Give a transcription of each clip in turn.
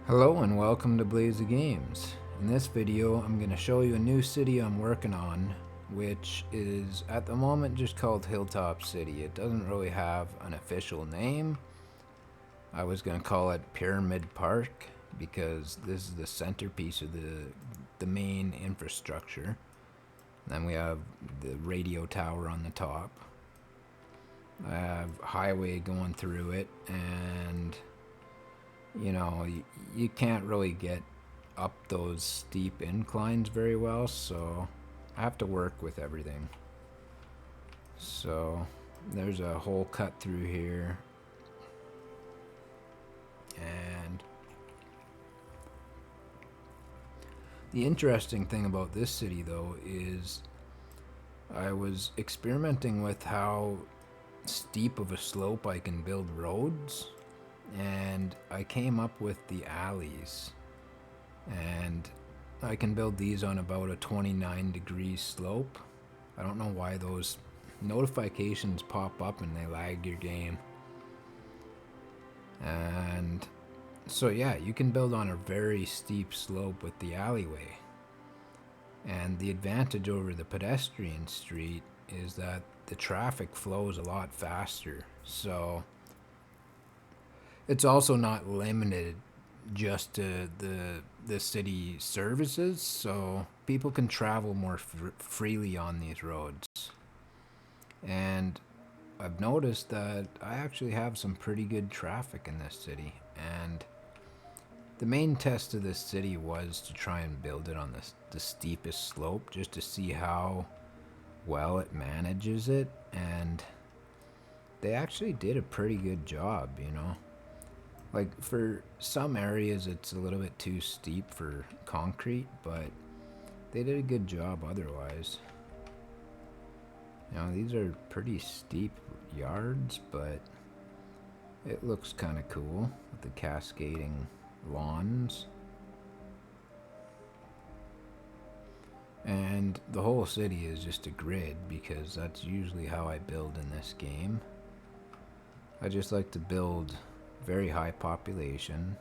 Hello and welcome to Blaze of Games. In this video I'm going to show you a new city I'm working on, which is at the moment just called Hilltop City. It doesn't really have an official name. I was going to call it Pyramid Park because this is the centerpiece of the main infrastructure. Then we have the radio tower on the top. I have a highway going through it, and you can't really get up those steep inclines very well, so I have to work with everything. So there's a hole cut through here, and the interesting thing about this city though is I was experimenting with how steep of a slope I can build roads, and I came up with the alleys, and I can build these on about a 29-degree slope. I don't know why those notifications pop up and they lag your game. And so yeah, you can build on a very steep slope with the alleyway. And the advantage over the pedestrian street is that the traffic flows a lot faster. So it's also not limited just to the city services, so people can travel more freely on these roads. And I've noticed that I actually have some pretty good traffic in this city, and the main test of this city was to try and build it on the steepest slope just to see how well it manages it, and they actually did a pretty good job. Like, for some areas it's a little bit too steep for concrete, but they did a good job otherwise. These are pretty steep yards, but it looks kind of cool with the cascading lawns. And the whole city is just a grid because that's usually how I build in this game. I just like to build very high population,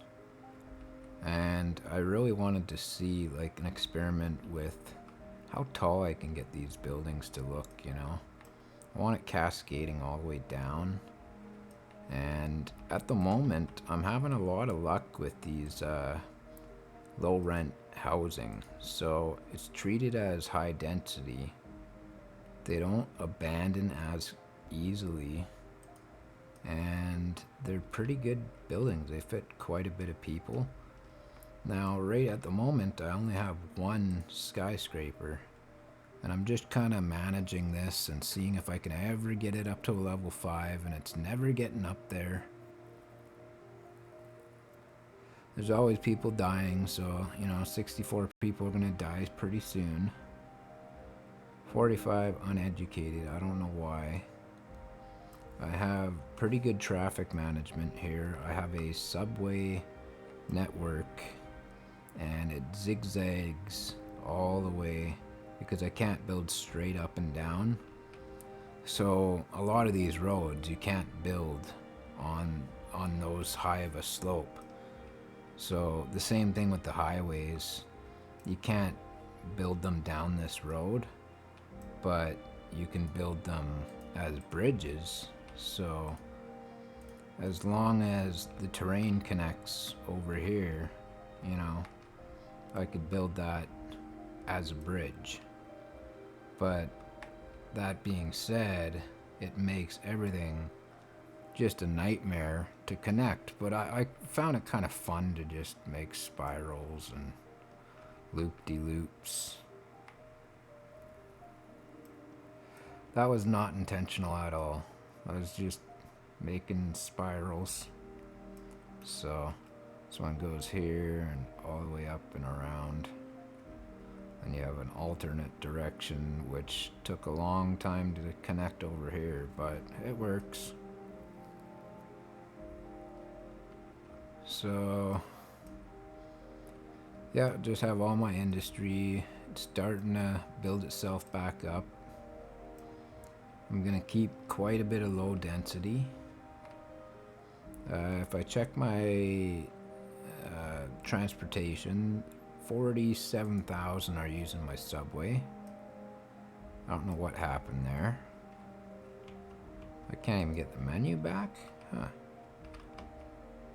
and I really wanted to see like an experiment with how tall I can get these buildings to look. I want it cascading all the way down, and at the moment I'm having a lot of luck with these low rent housing, so it's treated as high density. They don't abandon as easily, and they're pretty good buildings. They fit quite a bit of people. Now, right at the moment, I only have one skyscraper, and I'm just kind of managing this and seeing if I can ever get it up to a level 5, and it's never getting up there. There's always people dying, so 64 people are gonna die pretty soon. 45 uneducated, I don't know why. I have pretty good traffic management here. I have a subway network, and it zigzags all the way because I can't build straight up and down. So a lot of these roads you can't build on those high of a slope. So the same thing with the highways. You can't build them down this road, but you can build them as bridges. So as long as the terrain connects over here, I could build that as a bridge. But that being said, it makes everything just a nightmare to connect. But I found it kind of fun to just make spirals and loop-de-loops. That was not intentional at all. I was just making spirals. So this one goes here and all the way up and around. And you have an alternate direction, which took a long time to connect over here, but it works. So yeah, just have all my industry. It's starting to build itself back up. I'm gonna keep quite a bit of low density. If I check my transportation. 47,000 are using my subway. I don't know what happened there. I can't even get the menu back? Huh.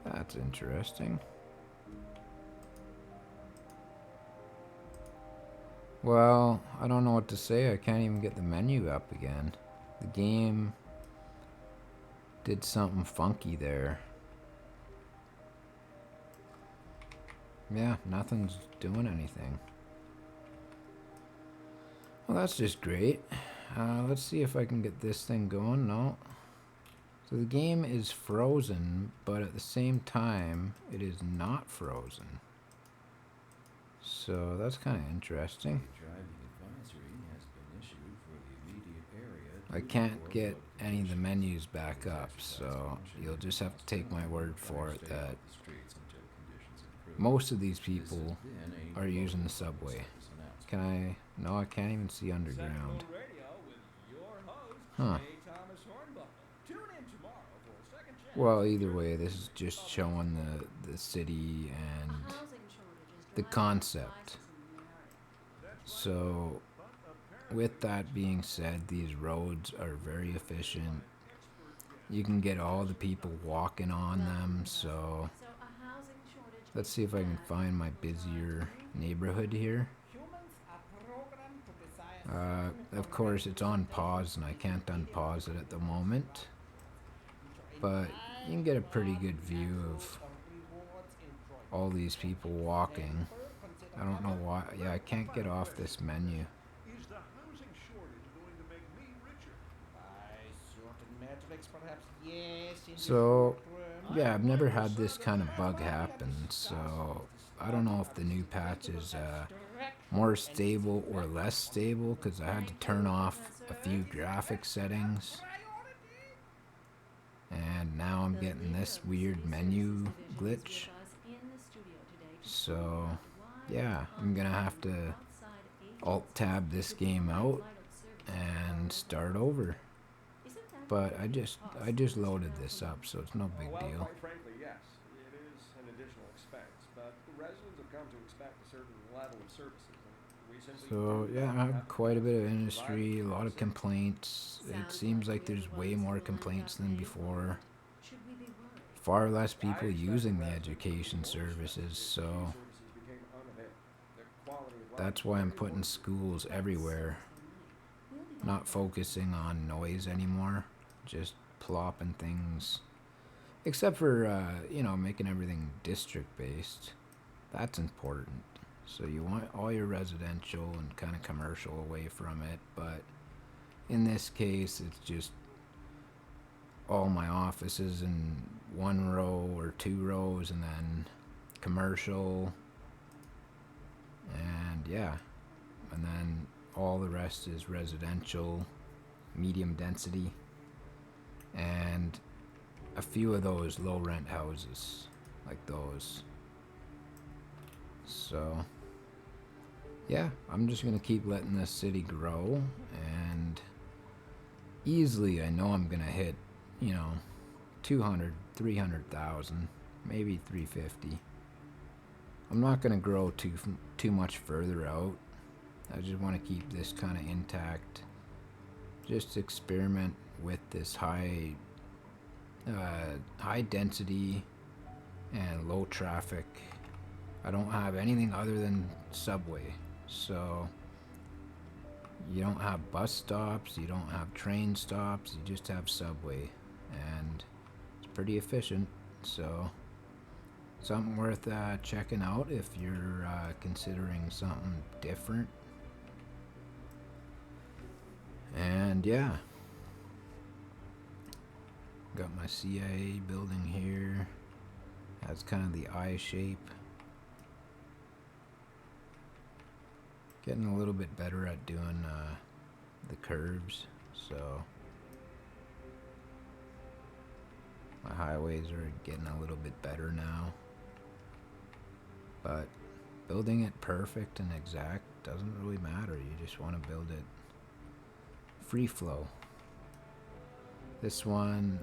That's interesting. Well, I don't know what to say. I can't even get the menu up again. The game did something funky there. Yeah, nothing's doing anything. Well, that's just great. Let's see if I can get this thing going. No. So the game is frozen, but at the same time, it is not frozen. So that's kind of interesting. I can't get any of the menus back up, so you'll just have to take my word for it that most of these people are using the subway. Can I? No, I can't even see underground. Huh. Well, either way, this is just showing the city and the concept. So, with that being said, these roads are very efficient. You can get all the people walking on them, so let's see if I can find my busier neighborhood here. Of course, it's on pause and I can't unpause it at the moment, but you can get a pretty good view of all these people walking. I don't know why. Yeah, I can't get off this menu. So, yeah, I've never had this kind of bug happen, so I don't know if the new patch is more stable or less stable, because I had to turn off a few graphic settings. And now I'm getting this weird menu glitch. So, yeah, I'm gonna have to alt-tab this game out and start over. But I just loaded this up, so it's no big deal. Quite frankly, yes, it is an additional expense, but the residents have come to expect a certain level of services. And we simply So yeah, I have quite a bit of industry, a lot of complaints. It seems like there's way more complaints than before. Far less people using the education services, so that's why I'm putting schools everywhere. Not focusing on noise anymore, just plopping things. Except for, making everything district based. That's important. So you want all your residential and kind of commercial away from it, but in this case, it's just all my offices in one row or two rows, and then commercial, and yeah, and then all the rest is residential, medium density, and a few of those low rent houses, like those. So, yeah, I'm just gonna keep letting this city grow, and easily I know I'm gonna hit, 200, 300,000, maybe 350. I'm not gonna grow too much further out. I just want to keep this kind of intact. Just experiment with this high density and low traffic. I don't have anything other than subway, so you don't have bus stops, you don't have train stops, you just have subway, and it's pretty efficient. So something worth checking out if you're considering something different. And yeah, got my CIA building here. Has kind of the I shape. Getting a little bit better at doing the curves, so my highways are getting a little bit better now. But building it perfect and exact doesn't really matter. You just want to build it free flow. This one,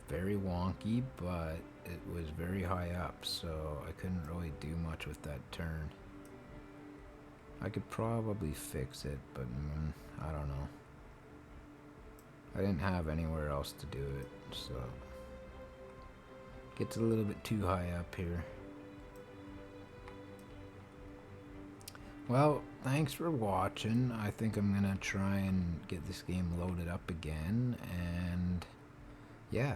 very wonky, but it was very high up, so I couldn't really do much with that turn. I could probably fix it, but I don't know. I didn't have anywhere else to do it, so gets a little bit too high up here. Well, thanks for watching. I think I'm gonna try and get this game loaded up again, and yeah,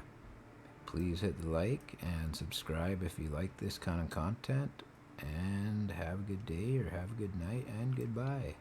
please hit the like and subscribe if you like this kind of content, and have a good day or have a good night, and goodbye.